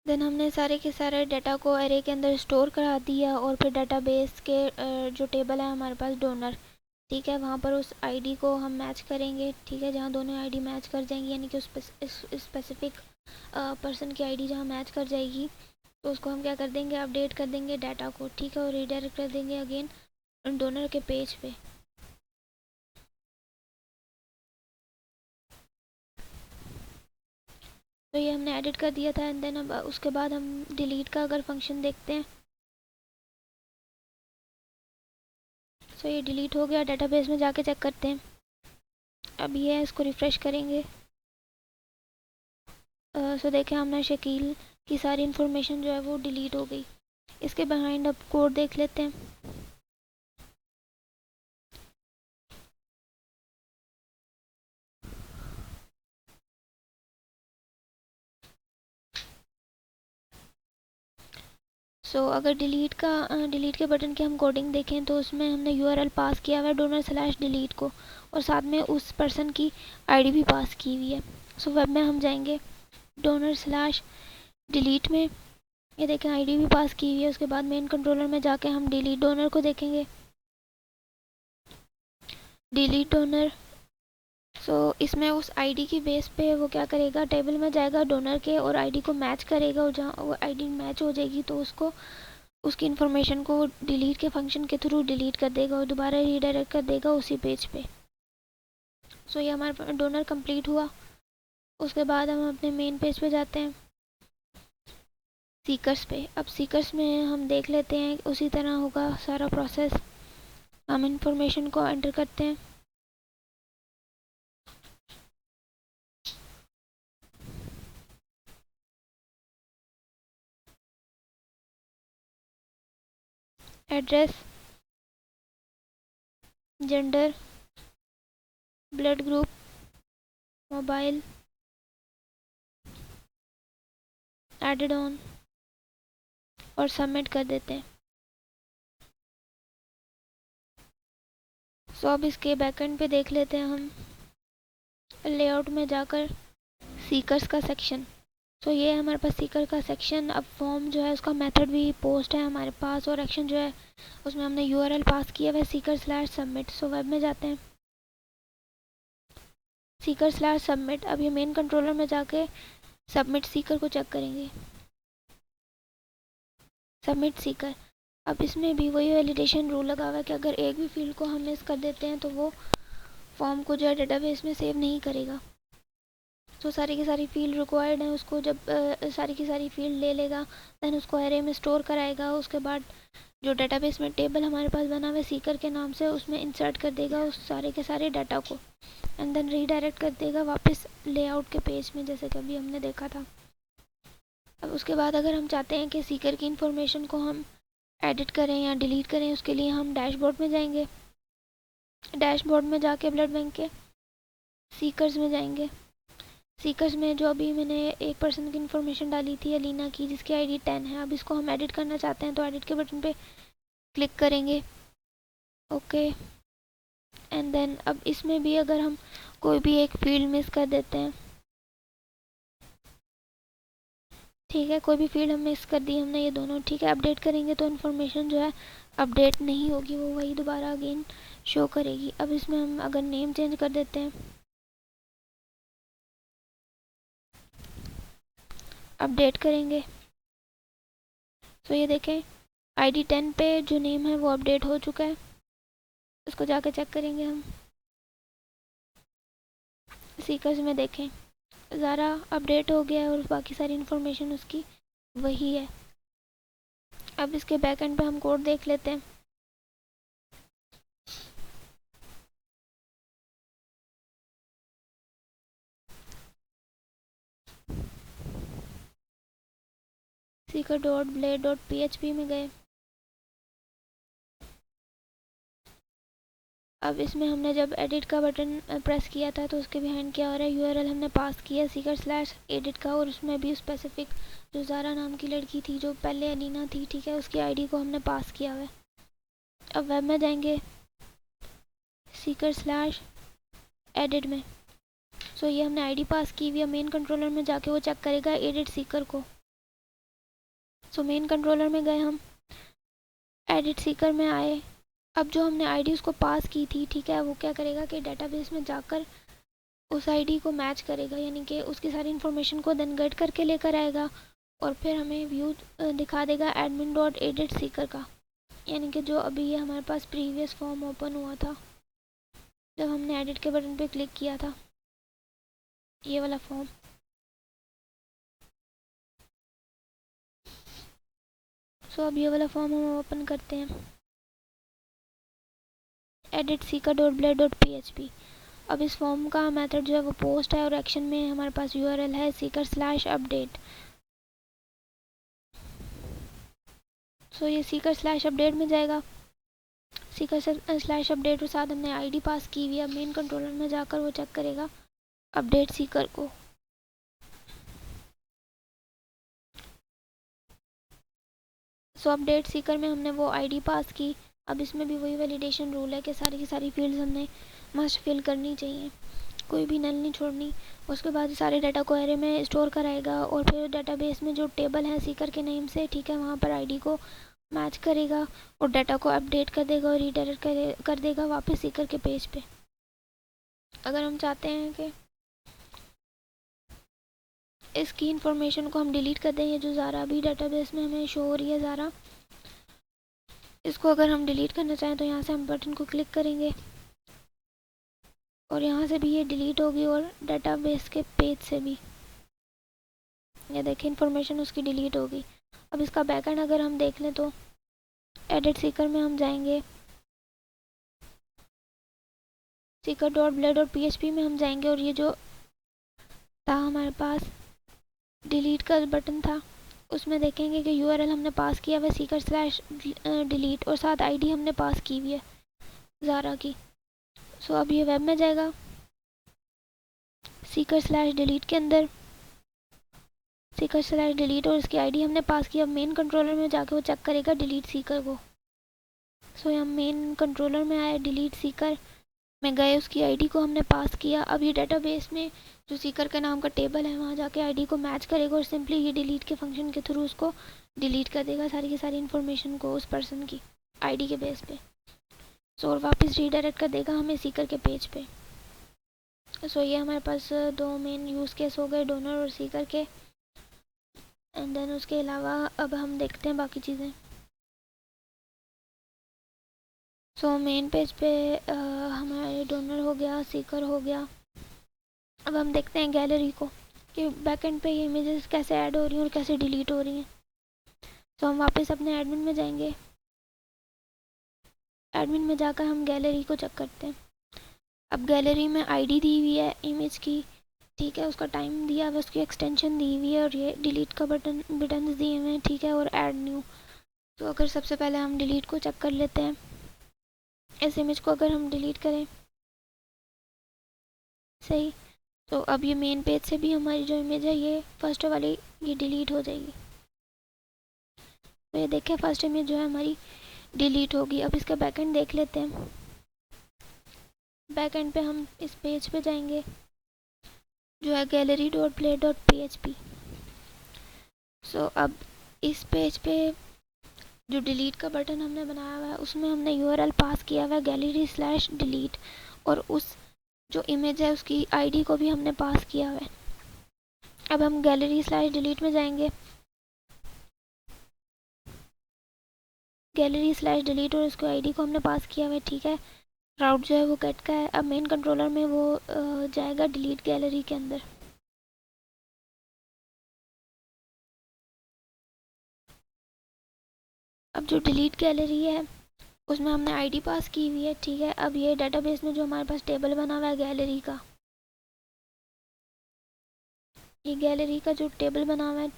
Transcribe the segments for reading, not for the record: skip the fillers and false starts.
Then हमने सारे के सारे डाटा को एरे के अंदर स्टोर करा दिया और फिर डाटाबेस के जो टेबल है हमारे पास डोनर, ठीक है, वहाँ पर उस आईडी को हम मैच करेंगे, ठीक है, जहाँ दोनों आईडी मैच कर जाएंगी, यानी कि उस स्पेसिफिक पर्सन की आईडी जहाँ मैच कर जाएगी तो उसको हम क्या कर देंगे, अपडेट कर देंगे डाटा को, ठीक है, और रीडायरेक्ट कर देंगे अगेन डोनर के पेज पे। तो ये हमने एडिट कर दिया था। एंड देन अब उसके बाद हम डिलीट का अगर फंक्शन देखते हैं तो ये डिलीट हो गया। डाटाबेस में जाके चेक करते हैं। अब ये है, इसको रिफ़्रेश करेंगे। सो देखें हमने शकील की सारी इन्फॉर्मेशन जो है वो डिलीट हो गई। इसके बिहाइंड अब कोड देख लेते हैं। अगर डिलीट के बटन की हम कोडिंग देखें तो उसमें हमने यूआरएल पास किया हुआ है डोनर/डिलीट को, और साथ में उस पर्सन की आईडी भी पास की हुई है। वेब में हम जाएंगे डोनर/डिलीट में, ये देखें आईडी भी पास की हुई है। उसके बाद मेन कंट्रोलर में जाके हम डिलीट डोनर को देखेंगे। डिलीट डोनर, इसमें उस आईडी की बेस पे वो क्या करेगा, टेबल में जाएगा डोनर के और आईडी को मैच करेगा, और जहाँ वो आईडी मैच हो जाएगी तो उसको उसकी इन्फॉर्मेशन को डिलीट के फंक्शन के थ्रू डिलीट कर देगा और दोबारा रीडायरेक्ट कर देगा उसी पेज पे। ये हमारा डोनर कंप्लीट हुआ। उसके बाद हम अपने मेन पेज पे जाते हैं, सीकर्स पे। अब सीकर्स में हम देख लेते हैं, उसी तरह होगा सारा प्रोसेस। हम इन्फॉर्मेशन को एंटर करते हैं। Address, gender, blood group, mobile, added on, और सबमिट कर देते हैं। अब इसके बैकएंड पे देख लेते हैं हम, लेआउट में जाकर सीकर्स का सेक्शन। ये है हमारे पास सीकर का सेक्शन। अब फॉर्म जो है उसका मेथड भी पोस्ट है हमारे पास, और एक्शन जो है उसमें हमने यूआरएल पास किया हुआ है सीकर/सबमिट। वेब में जाते हैं, सीकर/सबमिट। अब ये मेन कंट्रोलर में जाके सबमिट सीकर को चेक करेंगे, सबमिट सीकर। अब इसमें भी वही वैलिडेशन रूल लगा हुआ है कि अगर एक भी फील्ड को हम मिस कर देते हैं तो वो फॉर्म को जो है डेटाबेस में सेव नहीं करेगा। सारी की सारी फील्ड रिक्वायर्ड है, उसको जब सारी की सारी फील्ड ले लेगा, देन उसको एरे में स्टोर कराएगा। उसके बाद जो डेटाबेस में टेबल हमारे पास बना हुआ है सीकर के नाम से, उसमें इंसर्ट कर देगा उस सारे के सारे डाटा को, एंड देन रीडायरेक्ट कर देगा वापस लेआउट के पेज में, जैसे कि अभी हमने देखा था। अब उसके बाद अगर हम चाहते हैं कि सीकर की इंफॉर्मेशन को हम एडिट करें या डिलीट करें, उसके लिए हम डैशबोर्ड में जाएंगे। डैशबोर्ड में जाके ब्लड बैंक के सीकर्स में जाएंगे। सीकर्स में जो अभी मैंने एक पर्सन की इन्फॉर्मेशन डाली थी अलीना की, जिसकी आईडी 10 है, अब इसको हम एडिट करना चाहते हैं तो एडिट के बटन पे क्लिक करेंगे। ओके, एंड देन अब इसमें भी अगर हम कोई भी एक फील्ड मिस कर देते हैं, ठीक है, कोई भी फील्ड हम मिस कर दी हमने, ये दोनों, ठीक है, अपडेट करेंगे तो इन्फॉर्मेशन जो है अपडेट नहीं होगी, वो वही दोबारा अगेन शो करेगी। अब इसमें हम अगर नेम चेंज कर देते हैं, अपडेट करेंगे, ये देखें आईडी 10 पे जो नेम है वो अपडेट हो चुका है। इसको जाके चेक करेंगे हम, सीकर्स में देखें ज़ारा अपडेट हो गया है और बाकी सारी इन्फॉर्मेशन उसकी वही है। अब इसके बैक एंड पे हम कोड देख लेते हैं। seeker.blade.php में गए। अब इसमें हमने जब एडिट का बटन प्रेस किया था तो उसके बिहाइंड क्या हो रहा है, यूआरएल हमने पास किया सीकर/एडिट का, और उसमें भी स्पेसिफिक जो ज़ारा नाम की लड़की थी जो पहले अलीना थी, ठीक है, उसकी आईडी को हमने पास किया हुआ है। अब वेब में जाएंगे सीकर/एडिट में। ये हमने आईडी पास की हुई है। मेन कंट्रोलर में जाके वो चेक करेगा एडिट सीकर को। सो मेन कंट्रोलर में गए हम, एडिट सीकर में आए। अब जो हमने आईडी उसको पास की थी, ठीक है, वो क्या करेगा कि डेटाबेस में जाकर उस आईडी को मैच करेगा, यानी कि उसकी सारी इन्फॉर्मेशन को देन गेट करके लेकर आएगा और फिर हमें व्यू दिखा देगा एडमिन डॉट एडिट सीकर का, यानी कि जो अभी ये हमारे पास प्रीवियस फॉर्म ओपन हुआ था जब हमने एडिट के बटन पे क्लिक किया था, ये वाला फॉर्म। सो अब ये वाला फॉर्म हम ओपन करते हैं, edit Sikar dot blade dot PHP। अब इस फॉर्म का मेथड जो है वो पोस्ट है और एक्शन में हमारे पास URL है सीकर स्लैश अपडेट। सो ये सीकर स्लैश अपडेट में जाएगा, सीकर स्लैश अपडेट और साथ हमने आईडी पास की हुई है। मेन कंट्रोलर में जाकर वो चेक करेगा अपडेट सीकर को। सो अपडेट सीकर में हमने वो आईडी पास की। अब इसमें भी वही वैलिडेशन रूल है कि सारी की सारी फील्ड्स हमने मस्ट फिल करनी चाहिए, कोई भी नल नहीं छोड़नी। उसके बाद सारे डाटा को एरे में स्टोर कराएगा और फिर डाटाबेस में जो टेबल है सीकर के नेम से, ठीक है, वहाँ पर आईडी को मैच करेगा और डाटा को अपडेट कर देगा और रीडायरेक्ट कर देगा वापस सीकर के पेज पे। अगर हम चाहते हैं कि इसकी इंफॉर्मेशन को हम डिलीट कर दें, ये जो ज़ारा अभी डाटाबेस में हमें शो हो रही है ज़ारा, इसको अगर हम डिलीट करना चाहें तो यहाँ से हम बटन को क्लिक करेंगे और यहाँ से भी ये डिलीट होगी और डाटाबेस के पेज से भी, ये देखिए इन्फॉर्मेशन उसकी डिलीट होगी। अब इसका बैकएंड अगर हम देख लें तो एडिट सीकर में हम जाएंगे, Sikar dot blade dot PHP में हम जाएंगे और ये जो था हमारे पास डिलीट का बटन था, उसमें देखेंगे कि URL हमने पास किया हुआ सीकर स्लैश डिलीट और साथ आईडी हमने पास की हुई है ज़ारा की। सो अब ये वेब में जाएगा, सीकर स्लैश डिलीट के अंदर सीकर स्लैश डिलीट और इसकी आईडी हमने पास की। अब मेन कंट्रोलर में जाके वो चेक करेगा डिलीट सीकर को। सो हम मेन कंट्रोलर में आए, डिलीट सीकर में गए, उसकी आईडी को हमने पास किया। अब ये डाटाबेस में जो सीकर के नाम का टेबल है वहाँ जाके आईडी को मैच करेगा और सिंपली ये डिलीट के फंक्शन के थ्रू उसको डिलीट कर देगा सारी की सारी इन्फॉर्मेशन को उस पर्सन की आईडी के बेस पे। सो और वापस रीडायरेक्ट कर देगा हमें सीकर के पेज पे। सो ये हमारे पास दो मेन यूज़ केस हो गए, डोनर और सीकर के। एंड देन उसके अलावा अब हम देखते हैं बाकी चीज़ें। सो मेन पेज पे हमारे डोनर हो गया, सीकर हो गया। अब हम देखते हैं गैलरी को कि बैकएंड पे ये इमेजेस कैसे ऐड हो रही हैं और कैसे डिलीट हो रही हैं। तो हम वापस अपने एडमिन में जाएंगे, एडमिन में जाकर हम गैलरी को चेक करते हैं। अब गैलरी में आईडी दी हुई है इमेज की, ठीक है, उसका टाइम दिया हुआ, उसकी एक्सटेंशन दी हुई है और ये डिलीट का बटन दिए हुए हैं, ठीक है, और ऐड न्यू। तो अगर सबसे पहले हम डिलीट को चेक कर लेते हैं, इस इमेज को अगर हम डिलीट करें, सही, तो अब ये मेन पेज से भी हमारी जो इमेज है ये फर्स्ट वाली ये डिलीट हो जाएगी। तो ये देखें फर्स्ट इमेज जो है हमारी डिलीट होगी। अब इसका बैकएंड देख लेते हैं। बैकएंड पे हम इस पेज पे जाएंगे जो है gallery dot play dot PHP। सो अब इस पेज पे जो डिलीट का बटन हमने बनाया हुआ है उसमें हमने URL पास किया हुआ है गैलरी स्लैश डिलीट और उस जो इमेज है उसकी आईडी को भी हमने पास किया हुआ है। अब हम गैलरी स्लैश डिलीट में जाएंगे, गैलरी स्लैश डिलीट और उसको आईडी को हमने पास किया हुआ है, ठीक है। राउट जो है वो गेट का है। अब मेन कंट्रोलर में वो जाएगा डिलीट गैलरी के अंदर। अब जो डिलीट गैलरी है उसमें हमने आईडी पास की हुई है, ठीक है। अब ये डेटाबेस में जो हमारे पास टेबल बना हुआ है गैलरी का, ये गैलरी का जो टेबल बना हुआ है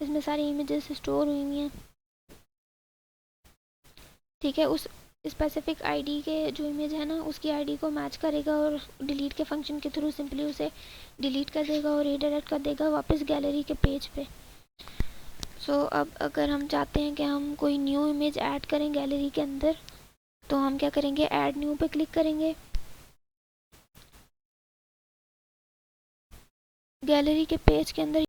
इसमें सारी इमेजेस स्टोर हुई हुई हैं, ठीक है। उस स्पेसिफिक आईडी के जो इमेज है ना उसकी आईडी को मैच करेगा और डिलीट के फंक्शन के थ्रू सिंपली उसे डिलीट कर देगा और रीडायरेक्ट कर देगा वापस गैलरी के पेज पे। सो अब अगर हम चाहते हैं कि हम कोई न्यू इमेज ऐड करें गैलरी के अंदर तो हम क्या करेंगे, ऐड न्यू पे क्लिक करेंगे। गैलरी के पेज के अंदर